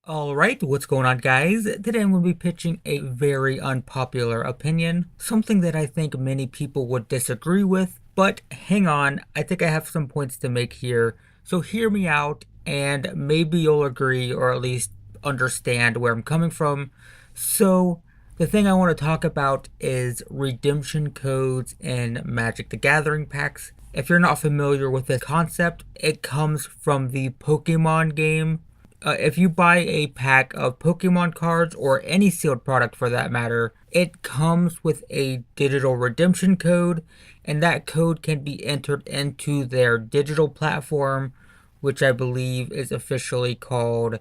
Alright, what's going on, guys? Today I'm going to be pitching a very unpopular opinion, something that I think many people would disagree with, but hang on, I think I have some points to make here, so hear me out, and maybe you'll agree or at least understand where I'm coming from. So, the thing I want to talk about is redemption codes in Magic the Gathering packs. If you're not familiar with this concept, it comes from the Pokemon game. If you buy a pack of Pokemon cards or any sealed product for that matter, it comes with a digital redemption code, and that code can be entered into their digital platform, which I believe is officially called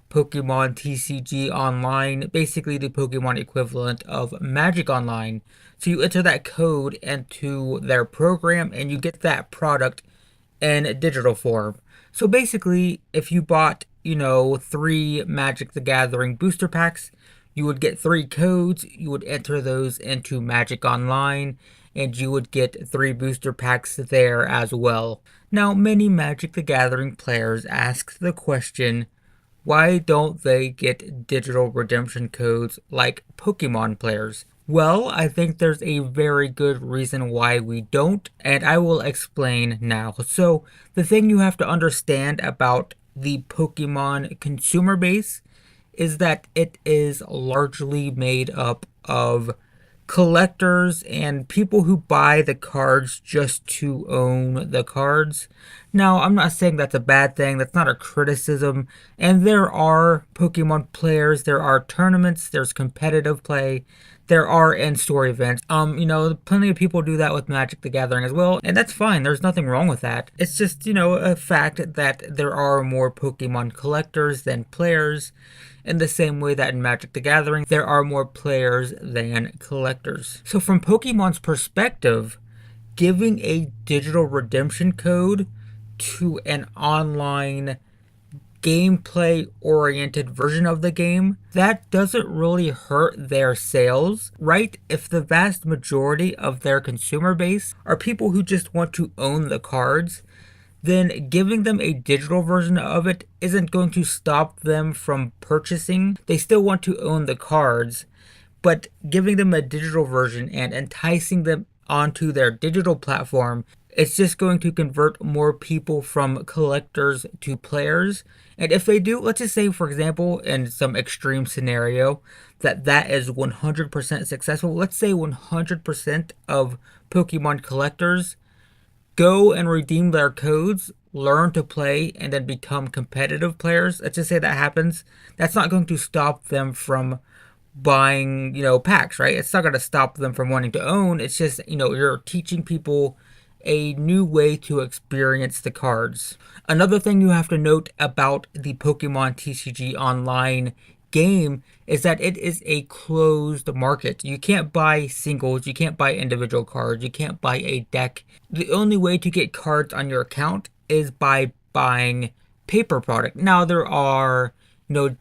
Pokemon TCG Online, basically the Pokemon equivalent of Magic Online. So you enter that code into their program and you get that product in digital form. So basically, if you bought, three Magic the Gathering booster packs, you would get three codes, you would enter those into Magic Online, and you would get three booster packs there as well. Now, many Magic the Gathering players ask the question, why don't they get digital redemption codes like Pokemon players? Well, I think there's a very good reason why we don't, and I will explain now. So, the thing you have to understand about the Pokemon consumer base is that it is largely made up of collectors and people who buy the cards just to own the cards. Now, I'm not saying that's a bad thing, that's not a criticism. And there are Pokemon players, there are tournaments, there's competitive play, there are in-store events. Plenty of people do that with Magic the Gathering as well, and that's fine. There's nothing wrong with that. It's just, a fact that there are more Pokemon collectors than players, in the same way that in Magic the Gathering, there are more players than collectors. So from Pokemon's perspective, giving a digital redemption code to an online gameplay oriented version of the game, that doesn't really hurt their sales, right? If the vast majority of their consumer base are people who just want to own the cards, then giving them a digital version of it isn't going to stop them from purchasing. They still want to own the cards, but giving them a digital version and enticing them onto their digital platform, it's just going to convert more people from collectors to players. And if they do, let's just say, for example, in some extreme scenario, that is 100% successful. Let's say 100% of Pokemon collectors go and redeem their codes, learn to play, and then become competitive players. Let's just say that happens. That's not going to stop them from buying, packs, right? It's not going to stop them from wanting to own. It's just, you're teaching people a new way to experience the cards. Another thing you have to note about the Pokemon TCG Online game is that it is a closed market. You can't buy singles, you can't buy individual cards, you can't buy a deck. The only way to get cards on your account is by buying paper product. Now there are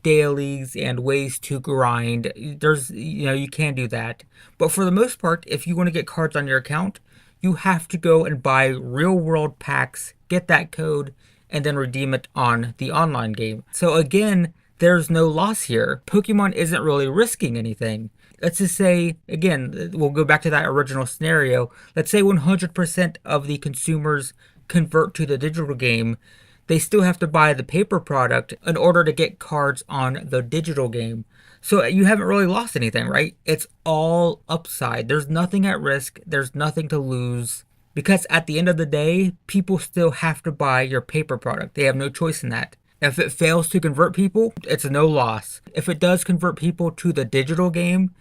dailies and ways to grind. There's you can do that. But for the most part, if you want to get cards on your account, you have to go and buy real world packs, get that code, and then redeem it on the online game. So again, there's no loss here. Pokemon isn't really risking anything. Let's just say, again, we'll go back to that original scenario. Let's say 100% of the consumers convert to the digital game. They still have to buy the paper product in order to get cards on the digital game. So you haven't really lost anything, right? It's all upside. There's nothing at risk. There's nothing to lose. Because at the end of the day, people still have to buy your paper product. They have no choice in that. If it fails to convert people, it's a no loss. If it does convert people to the digital game,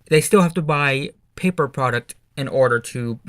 they still have to buy paper product in order to,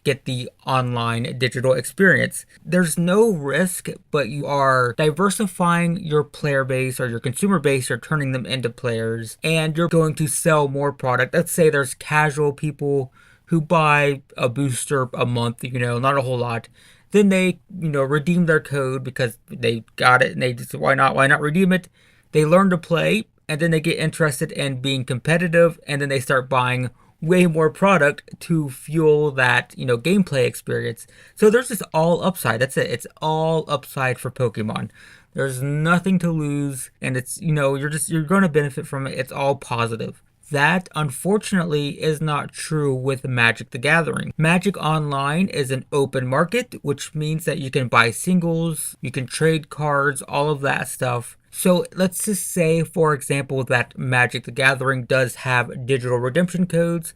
get the online digital experience. There's no risk, but you are diversifying your player base or your consumer base. You're turning them into players and you're going to sell more product. Let's say there's casual people who buy a booster a month, not a whole lot. Then they, redeem their code because they got it and they just, why not redeem it? They learn to play and then they get interested in being competitive and then they start buying way more product to fuel that, gameplay experience. So there's just all upside. That's it. It's all upside for Pokemon. There's nothing to lose, and you're going to benefit from it. It's all positive. That, unfortunately, is not true with Magic the Gathering. Magic Online is an open market, which means that you can buy singles, you can trade cards, all of that stuff. So let's just say, for example, that Magic the Gathering does have digital redemption codes.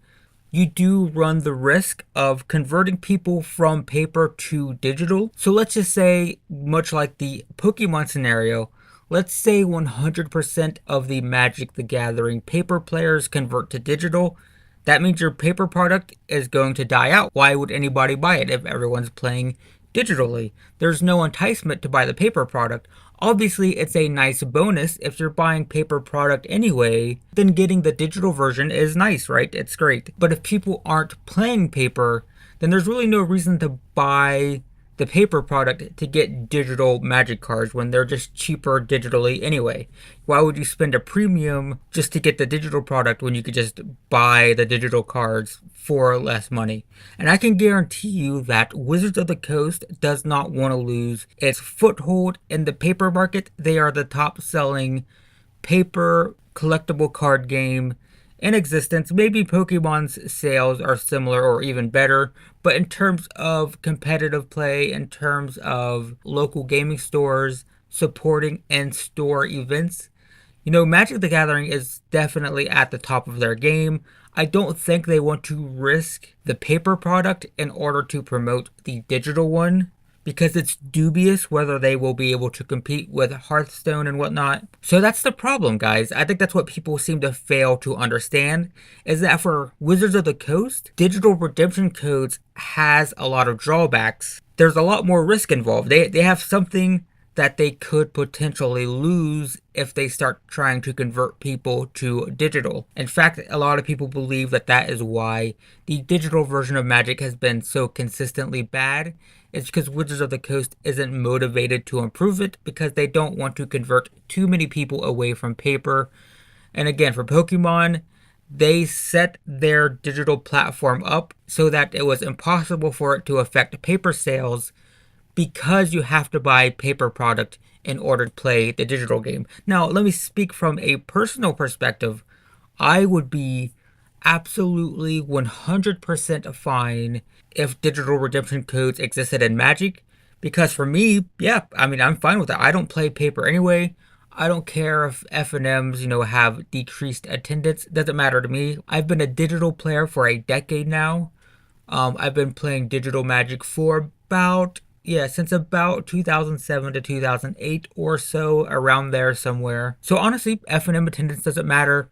You do run the risk of converting people from paper to digital. So let's just say, much like the Pokemon scenario, let's say 100% of the Magic the Gathering paper players convert to digital. That means your paper product is going to die out. Why would anybody buy it if everyone's playing digitally? There's no enticement to buy the paper product. Obviously, it's a nice bonus if you're buying paper product anyway, then getting the digital version is nice, right? It's great. But if people aren't playing paper, then there's really no reason to buy the paper product to get digital Magic cards when they're just cheaper digitally anyway. Why would you spend a premium just to get the digital product when you could just buy the digital cards for less money? And I can guarantee you that Wizards of the Coast does not want to lose its foothold in the paper market. They are the top selling paper collectible card game in existence. Maybe Pokemon's sales are similar or even better, but in terms of competitive play, in terms of local gaming stores supporting in-store events, Magic the Gathering is definitely at the top of their game. I don't think they want to risk the paper product in order to promote the digital one, because it's dubious whether they will be able to compete with Hearthstone and whatnot. So that's the problem, guys. I think that's what people seem to fail to understand, is that for Wizards of the Coast, digital redemption codes has a lot of drawbacks. There's a lot more risk involved. They have something that they could potentially lose if they start trying to convert people to digital. In fact, a lot of people believe that that is why the digital version of Magic has been so consistently bad. It's because Wizards of the Coast isn't motivated to improve it, because they don't want to convert too many people away from paper. And again, for Pokemon, they set their digital platform up so that it was impossible for it to affect paper sales, because you have to buy paper product in order to play the digital game. Now, let me speak from a personal perspective. I would be absolutely 100% fine if digital redemption codes existed in Magic, because for me, yeah, I'm fine with that. I don't play paper anyway. I don't care if FNMs, have decreased attendance. Doesn't matter to me. I've been a digital player for a decade now. I've been playing digital Magic for since about 2007 to 2008 or so, around there somewhere. So honestly, FNM attendance doesn't matter.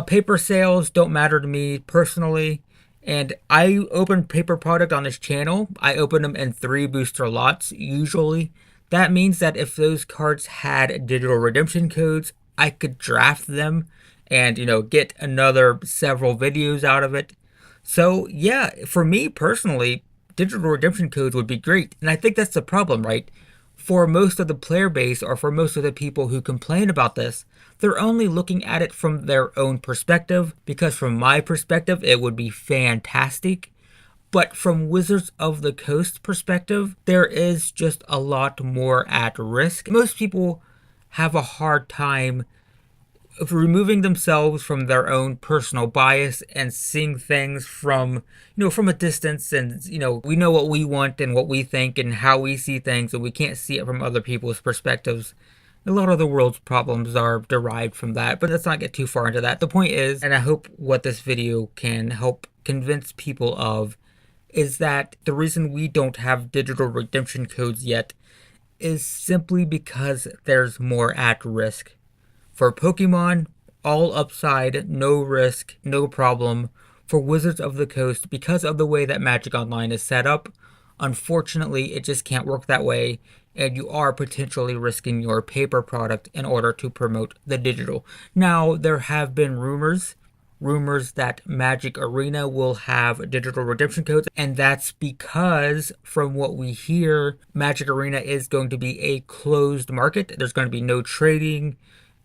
Paper sales don't matter to me personally. And I open paper product on this channel. I open them in 3 booster lots usually. That means that if those cards had digital redemption codes, I could draft them and, get another several videos out of it. So yeah, for me personally, digital redemption codes would be great. And I think that's the problem, right? For most of the player base, or for most of the people who complain about this, they're only looking at it from their own perspective, because from my perspective, it would be fantastic. But from Wizards of the Coast perspective, there is just a lot more at risk. Most people have a hard time of removing themselves from their own personal bias and seeing things from a distance. And we know what we want and what we think and how we see things, and we can't see it from other people's perspectives. A lot of the world's problems are derived from that, but let's not get too far into that. The point is, and I hope what this video can help convince people of, is that the reason we don't have digital redemption codes yet is simply because there's more at risk. For Pokemon, all upside, no risk, no problem. For Wizards of the Coast, because of the way that Magic Online is set up, unfortunately, it just can't work that way, and you are potentially risking your paper product in order to promote the digital. Now, there have been rumors that Magic Arena will have digital redemption codes, and that's because, from what we hear, Magic Arena is going to be a closed market. There's going to be no trading,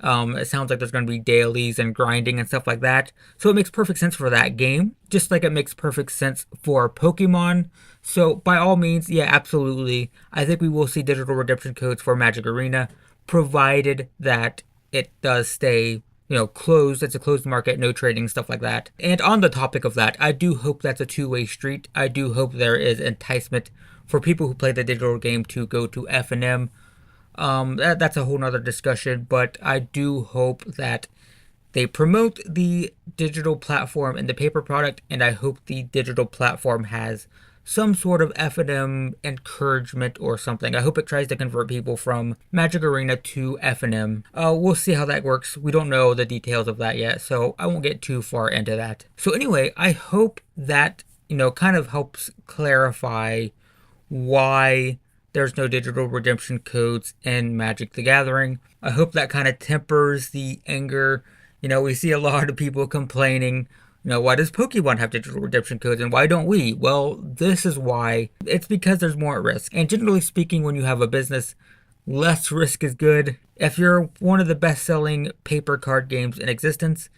It sounds like there's going to be dailies and grinding and stuff like that. So it makes perfect sense for that game, just like it makes perfect sense for Pokemon. So by all means, yeah, absolutely. I think we will see digital redemption codes for Magic Arena, provided that it does stay, closed. It's a closed market, no trading, stuff like that. And on the topic of that, I do hope that's a two-way street. I do hope there is enticement for people who play the digital game to go to FNM. That's a whole nother discussion, but I do hope that they promote the digital platform and the paper product, and I hope the digital platform has some sort of FNM encouragement or something. I hope it tries to convert people from Magic Arena to FNM. We'll see how that works. We don't know the details of that yet, so I won't get too far into that. So anyway, I hope that, kind of helps clarify why there's no digital redemption codes in Magic the Gathering. I hope that kind of tempers the anger. We see a lot of people complaining, why does Pokemon have digital redemption codes and why don't we? Well, this is why. It's because there's more at risk. And generally speaking, when you have a business, less risk is good. If you're one of the best-selling paper card games in existence,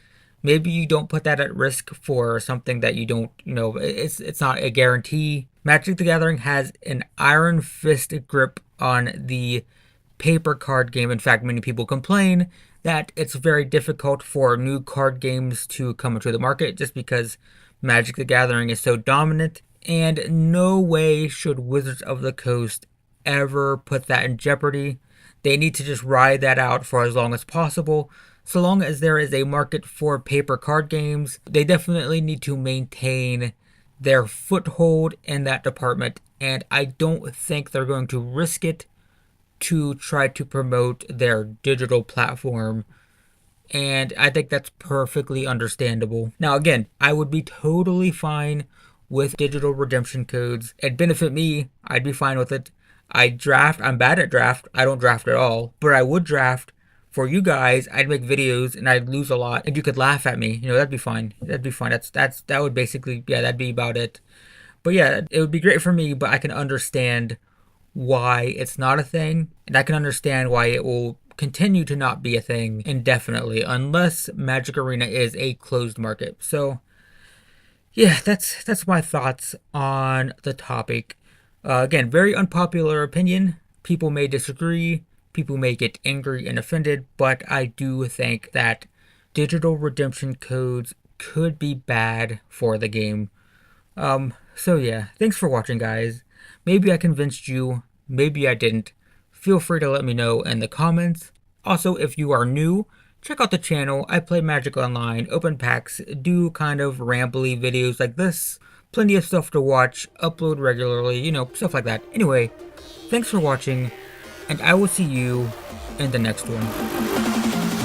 maybe you don't put that at risk for something that you don't, it's not a guarantee. Magic the Gathering has an iron fist grip on the paper card game. In fact, many people complain that it's very difficult for new card games to come into the market just because Magic the Gathering is so dominant. And no way should Wizards of the Coast ever put that in jeopardy. They need to just ride that out for as long as possible. So long as there is a market for paper card games, they definitely need to maintain their foothold in that department. And I don't think they're going to risk it to try to promote their digital platform. And I think that's perfectly understandable. Now, again, I would be totally fine with digital redemption codes. It'd benefit me. I'd be fine with it. I'm bad at draft. I don't draft at all. But I would draft for you guys. I'd make videos and I'd lose a lot. And you could laugh at me. That'd be fine. That'd be fine. That would basically, yeah, that'd be about it. But yeah, it would be great for me, but I can understand why it's not a thing, and I can understand why it will continue to not be a thing indefinitely unless Magic Arena is a closed market. So yeah, that's my thoughts on the topic. Again, very unpopular opinion. People may disagree, people may get angry and offended, but I do think that digital redemption codes could be bad for the game. So yeah, thanks for watching, guys. Maybe I convinced you, maybe I didn't. Feel free to let me know in the comments. Also, if you are new, check out the channel. I play Magic Online, open packs, do kind of rambly videos like this. Plenty of stuff to watch, upload regularly, stuff like that. Anyway, thanks for watching, and I will see you in the next one.